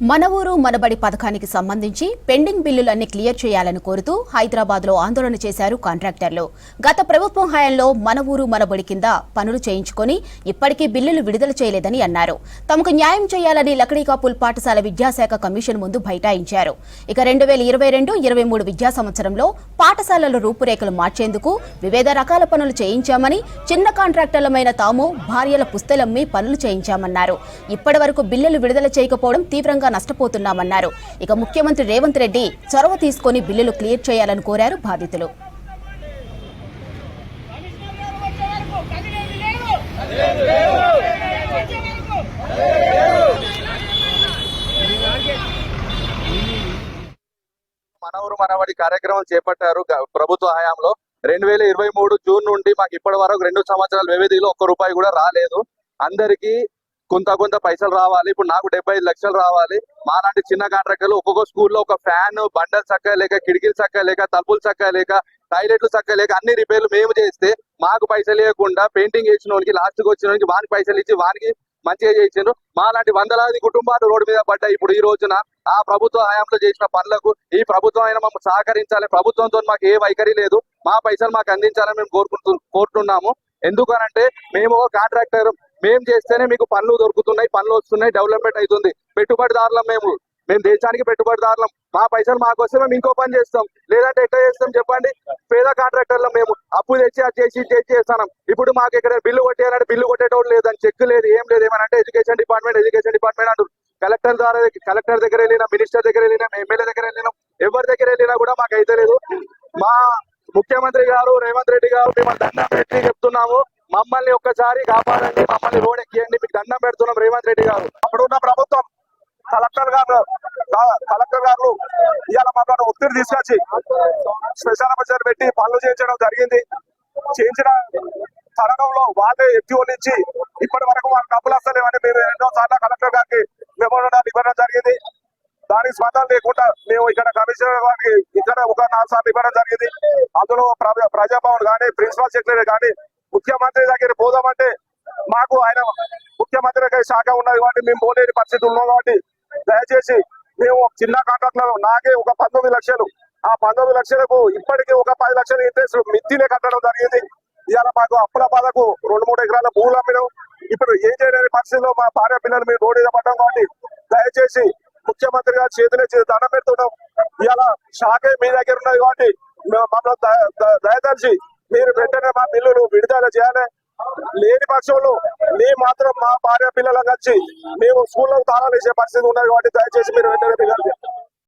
మన ఊరు మనబడి పథకానికి సంబంధించి పెండింగ్ బిల్లులన్నీ క్లియర్ చేయాలని కోరుతూ హైదరాబాద్లో ఆందోళన చేశారు కాంట్రాక్టర్లు. గత ప్రభుత్వం హయాంలో మన ఊరు మనబడి కింద పనులు చేయించుకొని ఇప్పటికీ బిల్లులు విడుదల చేయలేదని అన్నారు. తమకు న్యాయం చేయాలని లకడీకాపుల్ పాఠశాల విద్యాశాఖ కమిషన్ ముందు బైఠాయించారు. ఇక 2022-23 విద్యా సంవత్సరంలో పాఠశాలల రూపురేఖలు మార్చేందుకు వివిధ రకాల పనులు చేయించామని, చిన్న కాంట్రాక్టర్లమైన తాము భార్యల పుస్తెలమ్మి పనులు చేయించామన్నారు. ఇప్పటి వరకు బిల్లులు విడుదల చేయకపోవడం తీవ్రంగా నష్టపోతున్నామన్నారు. ఇక ముఖ్యమంత్రి రేవంత్ రెడ్డి చొరవ తీసుకుని బిల్లులు క్లియర్ చేయాలని కోరారు బాధితులు. మన ఊరు మనబడి కార్యక్రమం చేపట్టారు ప్రభుత్వ హయాంలో. 2023 జూన్ నుండి మాకు ఇప్పటి వరకు 2 సంవత్సరాల వ్యవధిలో ₹1 కూడా రాలేదు. అందరికీ కొంత పైసలు రావాలి. ఇప్పుడు నాకు 75 లక్షలు రావాలి. మాలాంటి చిన్న కాంట్రాక్టర్లు ఒక్కొక్క స్కూల్లో ఒక ఫ్యాన్, బండలు చక్కగా లేక, కిటికీలు చక్కగా లేక, తలుపులు చక్కగా లేక, టాయిలెట్లు చక్కగా లేక అన్ని రిపేర్లు మేము చేస్తే మాకు పైసలు లేకుండా పెయింటింగ్ చేసిన వానికి, లాస్ట్కి వచ్చిన వానికి వానికి పైసలు ఇచ్చి వానికి మంచిగా చేసిండ్రు. మాలాంటి వందలాది కుటుంబాలు రోడ్డు మీద పడ్డాయి. ఇప్పుడు ఈ రోజున ఆ ప్రభుత్వ హయాంలో చేసిన పనులకు ఈ ప్రభుత్వం అయినా మమ్మల్ని సహకరించాలి. ప్రభుత్వంతో మాకు ఏ వైఖరి లేదు. మా పైసలు మాకు అందించాలని మేము కోరుతున్నాము. ఎందుకనంటే మేము ఒక కాంట్రాక్టర్, మేము చేస్తేనే మీకు పనులు దొరుకుతున్నాయి, పనులు వస్తున్నాయి, డెవలప్మెంట్ అవుతుంది. పెట్టుబడిదారులం మేము దేశానికి పెట్టుబడిదారులం. మా పైసలు మాకు వస్తే మేము ఇంకో పని చేస్తాం. లేదంటే ఎట్లా చేస్తాం చెప్పండి? పేద కాంట్రాక్టర్లు మేము అప్పు తెచ్చి అది చేసి చేస్తాం. ఇప్పుడు మాకు ఇక్కడ బిల్లు కొట్టేయాలంటే బిల్లు కొట్టేటోడు లేదని, చెక్ లేదు, ఏం లేదు. ఏమనంటే ఎడ్యుకేషన్ డిపార్ట్మెంట్ అంటారు. కలెక్టర్ దగ్గర వెళ్ళినా, మినిస్టర్ దగ్గర వెళ్ళినా, ఎమ్మెల్యే దగ్గర వెళ్ళినా, ఎవరి దగ్గర వెళ్ళినా కూడా మాకు అయితే లేదు. మా ముఖ్యమంత్రి గారు రేవంత్ రెడ్డి గారు మేము దండం పెట్టి చెప్తున్నాము, మమ్మల్ని ఒక్కసారి కాపాడండి, మమ్మల్ని రోడ్ ఎక్కియండి, మీకు దండం పెడుతున్నాం. రేవంత్ రెడ్డి గారు అప్పుడున్న ప్రభుత్వం కలెక్టర్ గారు ఇవాళ మమ్మల్ని ఒత్తిడి తీసుకొచ్చి స్పెషల్ ఆఫీసర్ పెట్టి పనులు చేయించడం జరిగింది. చేయించిన తరుణంలో వాళ్ళే ఎత్తి నుంచి ఇప్పటి వరకు వాళ్ళ డబ్బులు వస్తలేవని మేము 2 సార్లు కలెక్టర్ గారికి మెమోరాండం ఇవ్వడం జరిగింది. దానికి స్పందన లేకుండా మేము ఇక్కడ కమిషనర్ గారికి ఇక్కడ ఒక 4 సార్లు ఇవ్వడం జరిగింది. అందులో ప్రజాభవన్ కానీ, ప్రిన్సిపల్ సెక్రటరీ కానీ, ముఖ్యమంత్రి దగ్గర పోదామంటే మాకు ఆయన ముఖ్యమంత్రి శాఖ ఉన్నది కాబట్టి మేము పోలేని పరిస్థితి ఉన్నాం. కాబట్టి దయచేసి మేము చిన్న కాంట్రాక్టర్, నాకే ఒక 19 లక్షలు, ఆ 19 లక్షలకు ఇప్పటికీ ఒక 10 లక్షలు ఇంట్రెస్ట్ మిత్తినే కట్టడం జరిగింది. ఇవాళ మాకు అప్పుల బాధకు 2-3 ఎకరాల భూములు అమ్మినాం. ఇప్పుడు ఏం చేయలేని పరిస్థితిలో మా భార్య పిల్లలు మేము రోడ్డు మీద పడ్డాం. కాబట్టి దయచేసి ముఖ్యమంత్రి గారు చేతులే దండం పెడుతున్నాం. ఇవాళ శాఖే మీ దగ్గర ఉన్నది కాబట్టి మమ్మల్ని దయదలిచి మీరు వెంటనే మా బిల్లులు విడుదల చేయాలి. లేని పక్షంలో మేము మాత్రం మా భార్య పిల్లలకు వచ్చి మేము స్కూల్లో తాళాలు వేసే పరిస్థితి ఉన్నది. కాబట్టి దయచేసి మీరు వెంటనే